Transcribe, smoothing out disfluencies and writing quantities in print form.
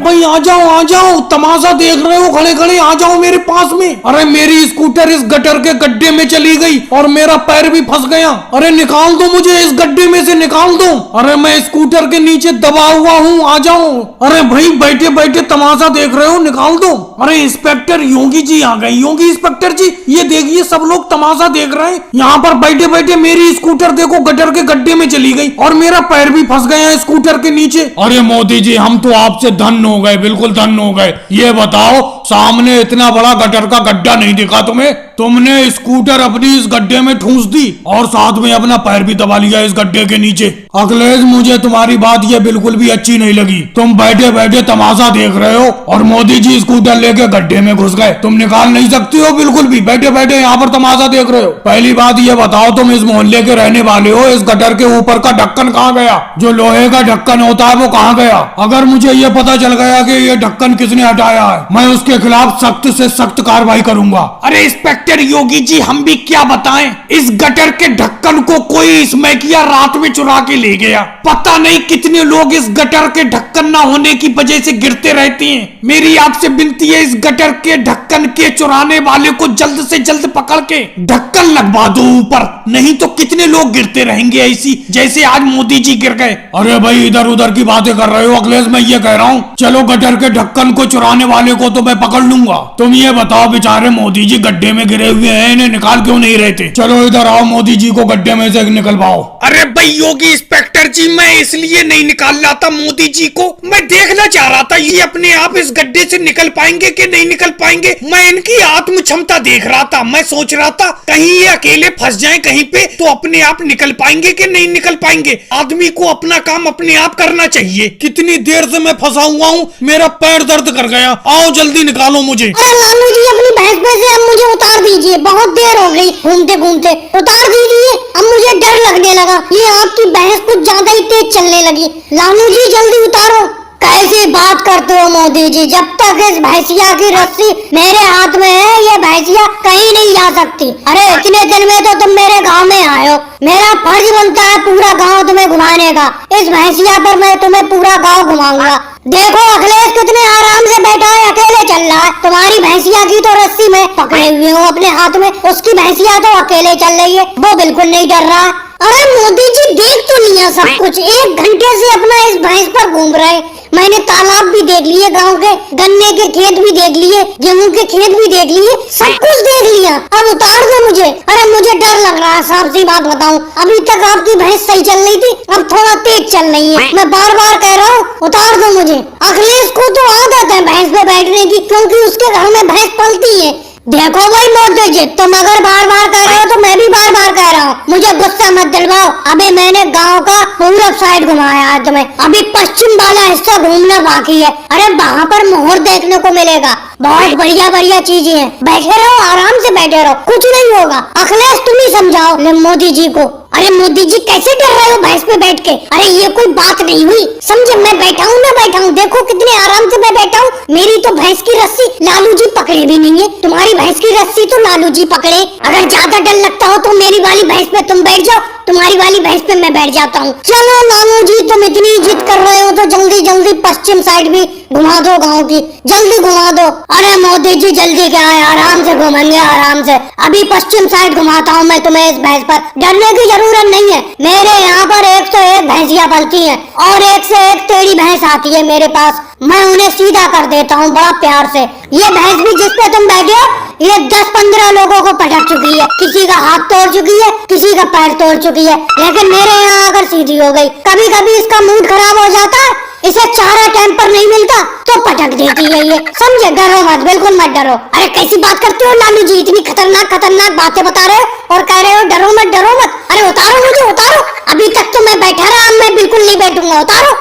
भाई आ जाओ, तमाशा देख रहे हो खड़े खड़े, आ जाओ मेरे पास में। अरे मेरी स्कूटर इस गटर के गड्ढे में चली गई और मेरा पैर भी फंस गया। अरे निकाल दो मुझे, इस गड्ढे में से निकाल दो। अरे मैं स्कूटर के नीचे दबा हुआ हूँ, आ जाओ। अरे भाई बैठे बैठे तमाशा देख रहे हो, निकाल दो। अरे इंस्पेक्टर योगी जी आ गए। योगी इंस्पेक्टर जी, ये देखिए सब लोग तमाशा देख रहे हैं। यहाँ पर बैठे बैठे मेरी स्कूटर देखो गटर के गड्ढे में चली गई और मेरा पैर भी फंस गया स्कूटर के नीचे। अरे मोदी जी, हम तो आपसे धन्य हो गए, बिल्कुल धन्य हो गए। ये बताओ, सामने इतना बड़ा गटर का गड्ढा नहीं दिखा तुम्हें? तुमने स्कूटर अपनी इस गड्ढे में ठूंस दी और साथ में अपना पैर भी दबा लिया इस गड्ढे के नीचे। अखिलेश, मुझे तुम्हारी बात ये बिल्कुल भी अच्छी नहीं लगी। तुम बैठे बैठे तमाशा देख रहे हो और मोदी जी स्कूटर लेके गड्ढे में घुस गए। तुम निकाल नहीं सकती हो बिल्कुल भी, बैठे बैठे यहाँ पर तमाशा देख रहे हो। पहली बात ये बताओ, तुम इस मोहल्ले के रहने वाले हो, इस गटर के ऊपर का ढक्कन कहाँ गया? जो लोहे का ढक्कन होता है वो कहाँ गया? अगर मुझे ये पता चल गया कि ये ढक्कन किसने हटाया है, मैं उसके खिलाफ सख्त से सख्त कार्रवाई करूंगा। अरे इंस्पेक्टर योगी जी, हम भी क्या बताएं, इस गटर के ढक्कन को कोई स्मैकिया रात में चुरा के ले गया। पता नहीं कितने लोग इस गटर के ढक्कन ना होने की वजह से गिरते रहते हैं। मेरी आपसे विनती है, इस गटर के ढक्कन के चुराने वाले को जल्द से जल्द पकड़ के ढक्कन लगवा दो ऊपर, नहीं तो कितने लोग गिरते रहेंगे ऐसी, जैसे आज मोदी जी गिर गए। अरे भाई, इधर उधर की बातें कर रहे हो अखिलेश, मैं ये कह रहा हूँ, चलो गटर के ढक्कन को चुराने वाले को तो मैं पकड़ लूंगा। तुम ये बताओ, बेचारे मोदी जी गड्ढे में गिरे हुए हैं, इन्हें निकाल क्यों नहीं रहते? चलो इधर आओ, मोदी जी को गड्ढे में से निकलवाओ। अरे भाई योगी इंस्पेक्टर जी, मैं इसलिए नहीं निकाल रहा था मोदी जी को, मैं देखना चाह रहा था ये अपने आप इस गड्ढे से निकल पाएंगे कि नहीं निकल पाएंगे। मैं इनकी आत्म क्षमता देख रहा था। मैं सोच रहा था कहीं ये अकेले फंस जाएं कहीं पे तो अपने आप निकल पाएंगे कि नहीं निकल पाएंगे। आदमी को अपना काम अपने आप करना चाहिए। कितनी देर से मैं फंसा हुआ हूँ, मेरा पैर दर्द कर गया। आओ जल्दी निकालो मुझे। अरे लालू जी, अपनी भैंस पे से अब मुझे उतार दीजिए, बहुत देर हो गई घूमते घूमते, उतार दीजिए। अब मुझे डर लगने लगा, ये आपकी भैंस कुछ ज्यादा ही तेज चलने लगी। लालू जी जल्दी उतारो। कैसी बात करते हो मोदी जी, जब तक इस भैंसिया की रस्सी मेरे हाथ में है, ये भैंसिया कहीं नहीं जा सकती। अरे इतने दिन में तो तुम मेरे गांव में आए हो, मेरा फर्ज बनता है पूरा गांव तुम्हें घुमाने का। इस भैंसिया पर मैं तुम्हें पूरा गांव घुमाऊंगा। देखो अखिलेश कितने आराम से बैठा है, अकेले चल रहा है। तुम्हारी भैंसिया की तो रस्सी में पकड़े हुए हूँ अपने हाथ में, उसकी भैंसिया तो अकेले चल रही है, वो बिल्कुल नहीं डर रहा। अरे मोदी जी, देख तो लिया सब कुछ, 1 घंटे से अपना इस भैंस पर घूम रहे। मैंने तालाब भी देख लिए, गांव के गन्ने के खेत भी देख लिए, गेहूं के खेत भी देख लिए, सब कुछ देख लिया। अब उतार दो मुझे। अरे मुझे डर लग रहा है, साफ सी बात बताऊं, अभी तक आपकी भैंस सही चल रही थी, अब थोड़ा तेज चल रही है। मैं बार बार कह रहा हूँ, उतार दो मुझे। अखिलेश को तो आदत है भैंस पे बैठने की, क्योंकि उसके घर में भैंस पलती है। देखो भाई मोदी जी, तुम अगर बार बार कह रहे हो तो मैं भी बार बार कह रहा हूँ, मुझे गुस्सा मत दिलवाओ। अभी मैंने गांव का पूरब साइड घुमाया है तुम्हें, अभी पश्चिम वाला हिस्सा घूमना बाकी है। अरे वहाँ पर मोहर देखने को मिलेगा, बहुत बढ़िया बढ़िया चीजें हैं। बैठे रहो, आराम से बैठे रहो, कुछ नहीं होगा। अखिलेश तुम ही समझाओ मोदी जी को। अरे मोदी जी, कैसे डर रहे हो भैंस पे बैठ के? अरे ये कोई बात नहीं हुई, समझे? मैं बैठा हूँ ना, बैठा हूँ, देखो कितने आराम से मैं बैठा हूँ। मेरी तो भैंस की रस्सी लालू जी पकड़े भी नहीं है, तुम्हारी भैंस की रस्सी तो लालू जी पकड़े। अगर ज्यादा डर लगता हो तो मेरी वाली भैंस पे तुम बैठ जाओ, तुम्हारी वाली भैंस पे मैं बैठ जाता हूँ। चलो लालू जी, तुम इतनी जिद कर रहे हो तो जल्दी जल्दी पश्चिम साइड भी घुमा दो गाँव की, जल्दी घुमा दो। अरे मोदी जी जल्दी क्या है, आराम से घूमेंगे, आराम से। अभी पश्चिम साइड घुमाता हूँ मैं तुम्हें इस भैंस पर, डरने की जरूरत नहीं है। मेरे यहाँ पर 1 से 1 भैंसिया पलती हैं और 1 से 1 टेढ़ी भैंस आती है मेरे पास, मैं उन्हें सीधा कर देता हूँ बड़ा प्यार से। ये भैंस भी जिस पे तुम बैठे हो, ये 10-15 लोगों को पटक चुकी है, किसी का हाथ तोड़ चुकी है, किसी का पैर तोड़ चुकी है, लेकिन मेरे यहाँ आकर सीधी हो गई। कभी कभी इसका मूड खराब हो जाता है, इसे चारा टाइम पर नहीं मिलता तो पटक देती है ये, समझे? डरो मत, बिल्कुल मत डरो। अरे कैसी बात करते हो लालू जी, इतनी खतरनाक खतरनाक बातें बता रहे हो और कह रहे हो डरो मत डरो मत। अरे उतारो मुझे, उतारो। अभी तक तो मैं बैठा रहा, मैं बिल्कुल नहीं बैठूंगा, उतारो।